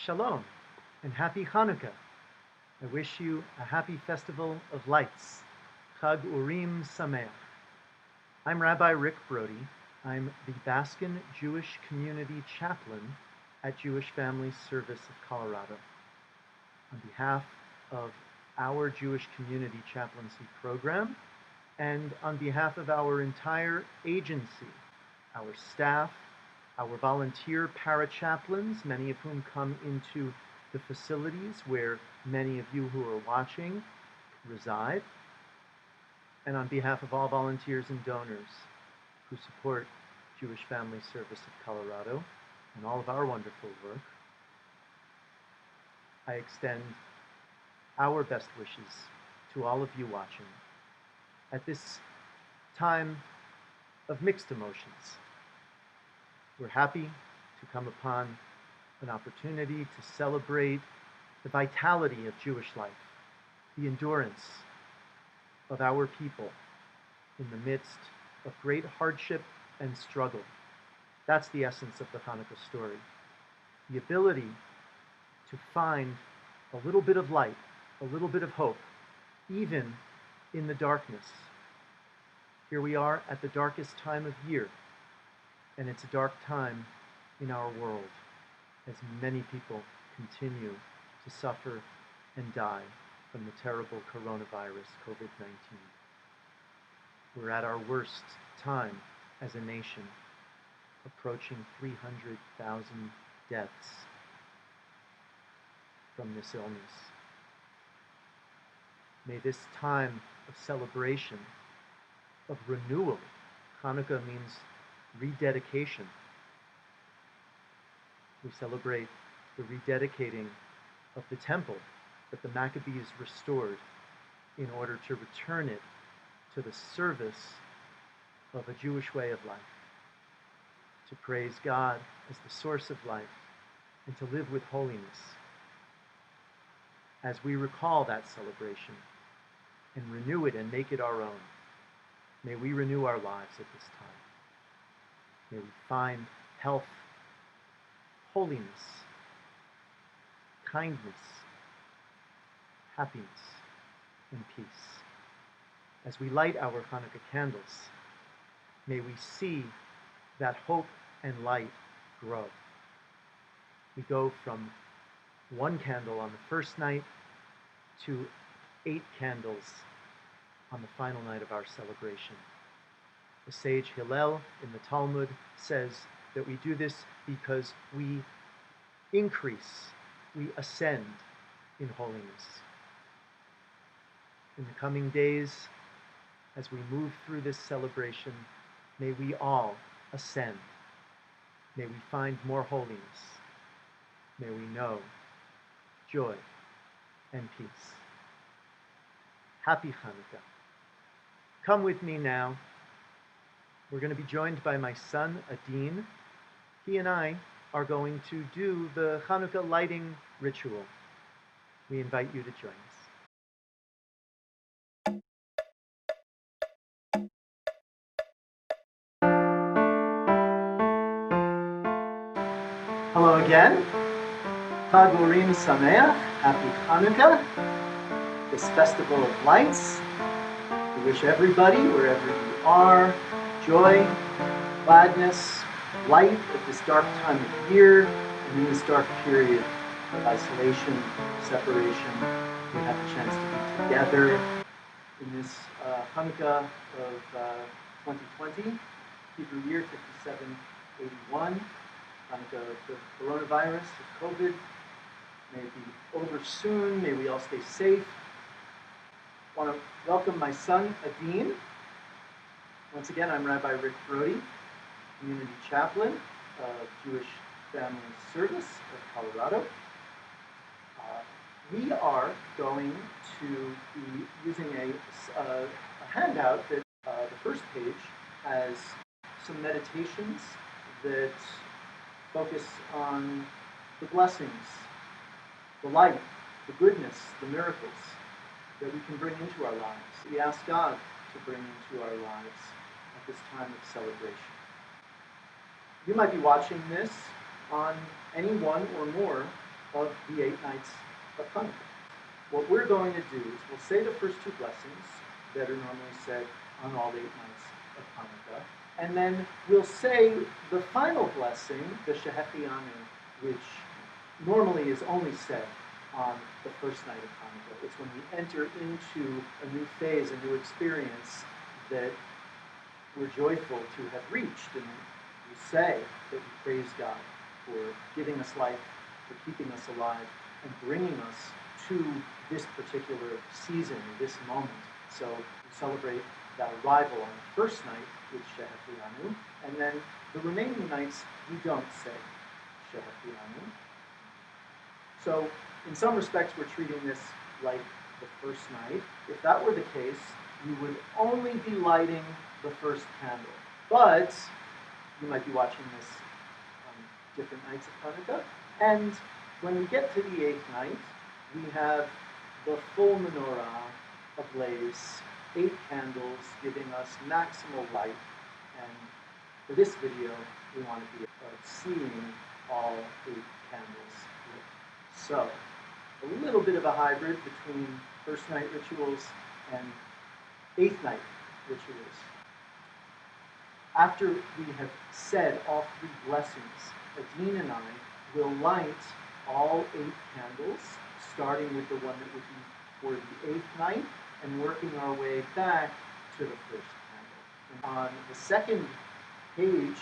Shalom and happy Hanukkah. I wish you a happy festival of lights. Chag Urim Sameach. I'm Rabbi Rick Brody. I'm the Baskin Jewish Community Chaplain at Jewish Family Service of Colorado. On behalf of our Jewish Community Chaplaincy program and on behalf of our entire agency, our staff, our volunteer para-chaplains, many of whom come into the facilities where many of you who are watching reside, and on behalf of all volunteers and donors who support Jewish Family Service of Colorado and all of our wonderful work, I extend our best wishes to all of you watching at this time of mixed emotions. We're happy to come upon an opportunity to celebrate the vitality of Jewish life, the endurance of our people in the midst of great hardship and struggle. That's the essence of the Hanukkah story. The ability to find a little bit of light, a little bit of hope, even in the darkness. Here we are at the darkest time of year, and it's a dark time in our world as many people continue to suffer and die from the terrible coronavirus, COVID-19. We're at our worst time as a nation, approaching 300,000 deaths from this illness. May this time of celebration, of renewal, Hanukkah means rededication. We celebrate the rededicating of the temple that the Maccabees restored in order to return it to the service of a Jewish way of life, to praise God as the source of life, and to live with holiness. As we recall that celebration and renew it and make it our own, may we renew our lives at this time. May we find health, holiness, kindness, happiness, and peace. As we light our Hanukkah candles, may we see that hope and light grow. We go from one candle on the first night to 8 candles on the final night of our celebration. The sage Hillel in the Talmud says that we do this because we increase, we ascend in holiness. In the coming days, as we move through this celebration, may we all ascend. May we find more holiness. May we know joy and peace. Happy Hanukkah. Come with me now. We're going to be joined by my son, Adin. He and I are going to do the Hanukkah lighting ritual. We invite you to join us. Hello again. Chag Urim Sameach. Happy Hanukkah. This festival of lights. We wish everybody, wherever you are, joy, gladness, light at this dark time of year and in this dark period of isolation, separation. We have a chance to be together in this Hanukkah of 2020, Hebrew year 5781, Hanukkah of the coronavirus, of COVID. May it be over soon. May we all stay safe. I want to welcome my son, Adin. Once again, I'm Rabbi Rick Brody, Community Chaplain of Jewish Family Service of Colorado. We are going to be using a handout that the first page has some meditations that focus on the blessings, the light, the goodness, the miracles that we can bring into our lives. We ask God to bring into our lives at this time of celebration. You might be watching this on any one or more of the 8 nights of Hanukkah. What we're going to do is we'll say the first 2 blessings that are normally said on all 8 nights of Hanukkah, and then we'll say the final blessing, the Shehechianu, which normally is only said on the first night of Hanukkah. It's when we enter into a new phase, a new experience that we're joyful to have reached, and we say that we praise God for giving us life, for keeping us alive, and bringing us to this particular season, this moment. So we celebrate that arrival on the first night with Shehechianu, and then the remaining nights we don't say Shehechianu. So in some respects we're treating this like the first night. If that were the case, you would only be lighting the first candle. But you might be watching this on different nights of Hanukkah, and when we get to the 8th night, we have the full menorah ablaze, 8 candles giving us maximal light, and for this video, we want to be seeing all 8 candles lit. So, a little bit of a hybrid between first night rituals and 8th night rituals. After we have said all 3 blessings, Adin and I will light all 8 candles, starting with the one that would be for the 8th night and working our way back to the first candle. And on the second page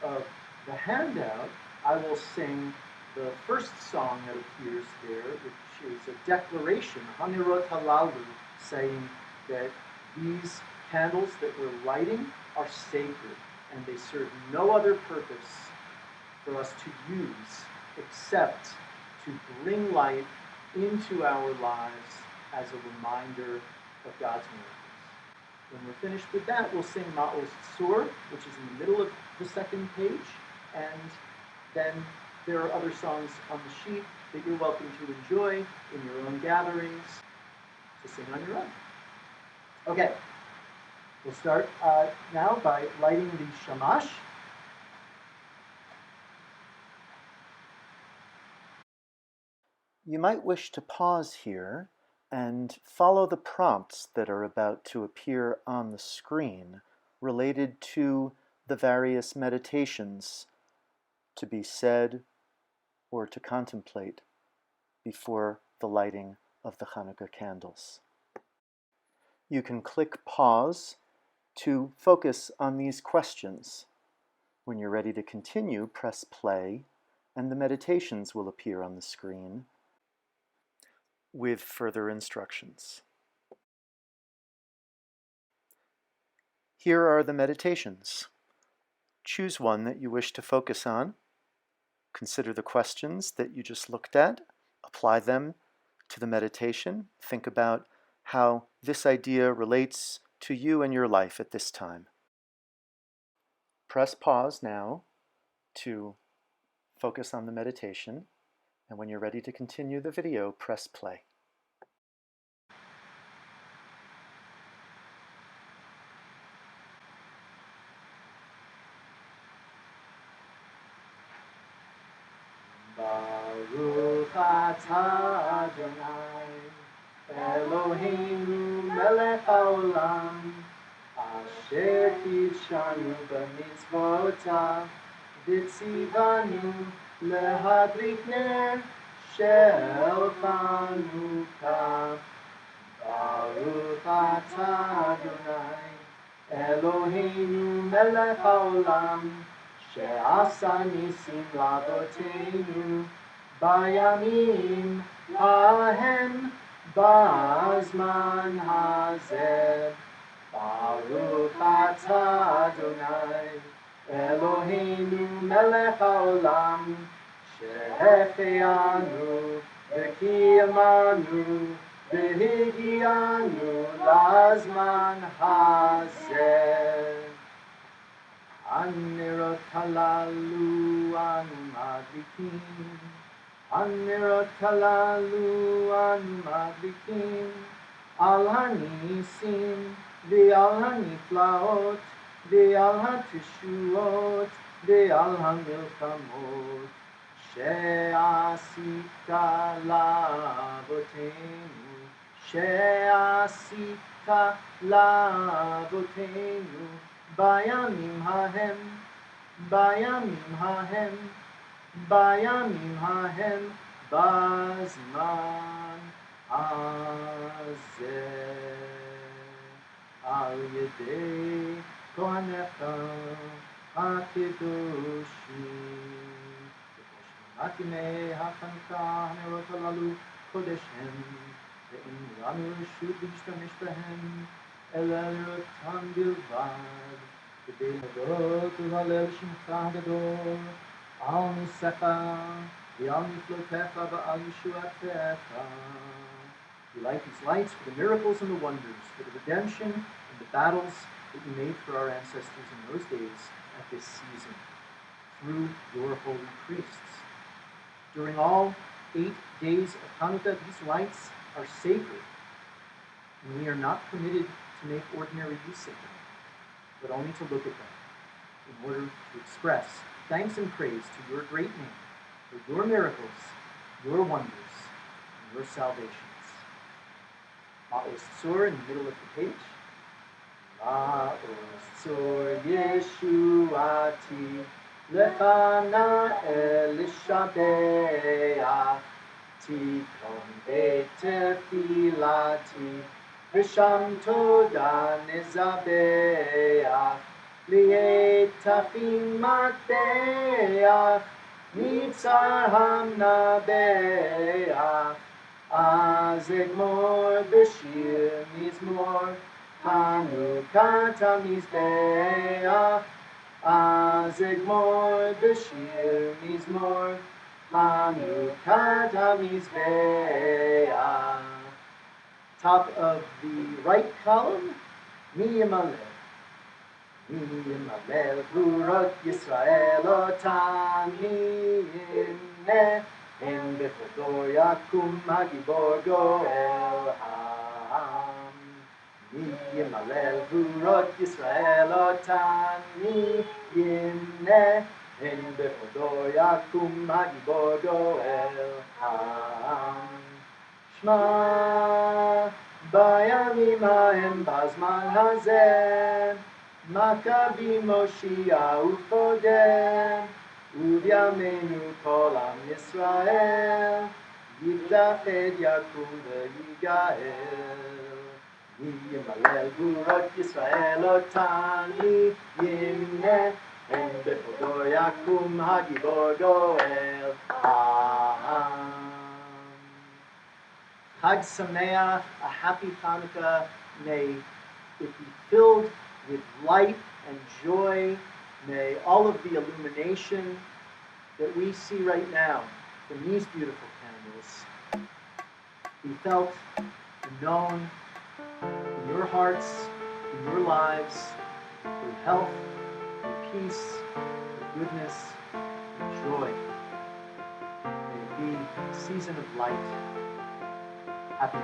of the handout, I will sing the first song that appears there, which is a declaration, Hanerot Halalu, saying that these candles that we're lighting are sacred and they serve no other purpose for us to use except to bring light into our lives as a reminder of God's miracles. When we're finished with that, we'll sing Ma'oz Tzur, which is in the middle of the second page, and then there are other songs on the sheet that you're welcome to enjoy in your own gatherings, to sing on your own. Okay, we'll start now by lighting the shamash. You might wish to pause here and follow the prompts that are about to appear on the screen related to the various meditations to be said or to contemplate before the lighting of the Hanukkah candles. You can click pause to focus on these questions. When you're ready to continue, press play, and the meditations will appear on the screen with further instructions. Here are the meditations. Choose one that you wish to focus on. Consider the questions that you just looked at. Apply them to the meditation. Think about how this idea relates to you and your life at this time. Press pause now to focus on the meditation, and when you're ready to continue the video, press play. Baruch atah Adonai, Eloheinu melech haolam, asher kidshanu b'mitzvotav, v'tzivanu lehadlik ner shel Hanukkah. Baruch atah Adonai, Eloheinu melech haolam, she'asa nisim la'avoteinu bayamim hahem b'zman hazeh. Baruch atah Adonai, Eloheinu melech haolam, she'hechianu v'kiyamanu v'higianu lazman hazeh. Hanerot halalu anu madlikin, Hanerot halalu anu madlikin, al hanisim v'al haniflaot v'al hatishuot v'al hamilchamot she'asita la'avoteinu, she'asita la'avoteinu, bayamim hahem, bayamim hahem, bayamim hahem, bazman hazeh, al yedei kohanecha hakedoshim. Akimei haChanukkah hanerot halalu kodesh hem, ve'im lanu reshut להשתמש בהם, אלא לראותם בלבד, כדי להודות ולהלל שמך הגדול, על ניסיך ועל נפלאותיך ועל ישועתך. We light these lights for the miracles and the wonders, for the redemption and the battles that you made for our ancestors in those days at this season, through your holy priests. During all 8 days of Hanukkah, these lights are sacred, and we are not permitted to make ordinary use of them, but only to look at them in order to express thanks and praise to your great name for your miracles, your wonders, and your salvations. Ma'os Tzor in the middle of the page. Ma'os Tzor Yeshuati Lefanael Lishabeach Tikkun Betefilati V'sham Toda Nezabeach Li'etafim Matbeach Nitzar Hamnabeach Az Egmor B'shir Mizmor Hanukkah Tamizbeach Az Egmor B'shir Mizmor Hanukkah Tamizbeach. Top of the right column, Mi Yimalel. Mi Yimalel Gvurot Yisrael Otan Mineh En Bechodo Yakum Hagibor Goel Ha'am. Mi Yimalel Gvurot Yisrael Otan Mineh En Bechodo Yakum Hagibor Goel Ha'am. Shma bayamim hahem bazman hazeh Maccabim Moshia ufodem Uvyamenu kol am Yisrael Yiftached yakum veyigael Yimalel Gvurot Yisrael otani yimneh En bechodo yakum hagibor goel ha'am. Chag Sameach, a happy Hanukkah. May it be filled with light and joy. May all of the illumination that we see right now from these beautiful candles be felt and known in your hearts, in your lives, through health, through peace, through goodness, and joy. May it be a season of light. Happy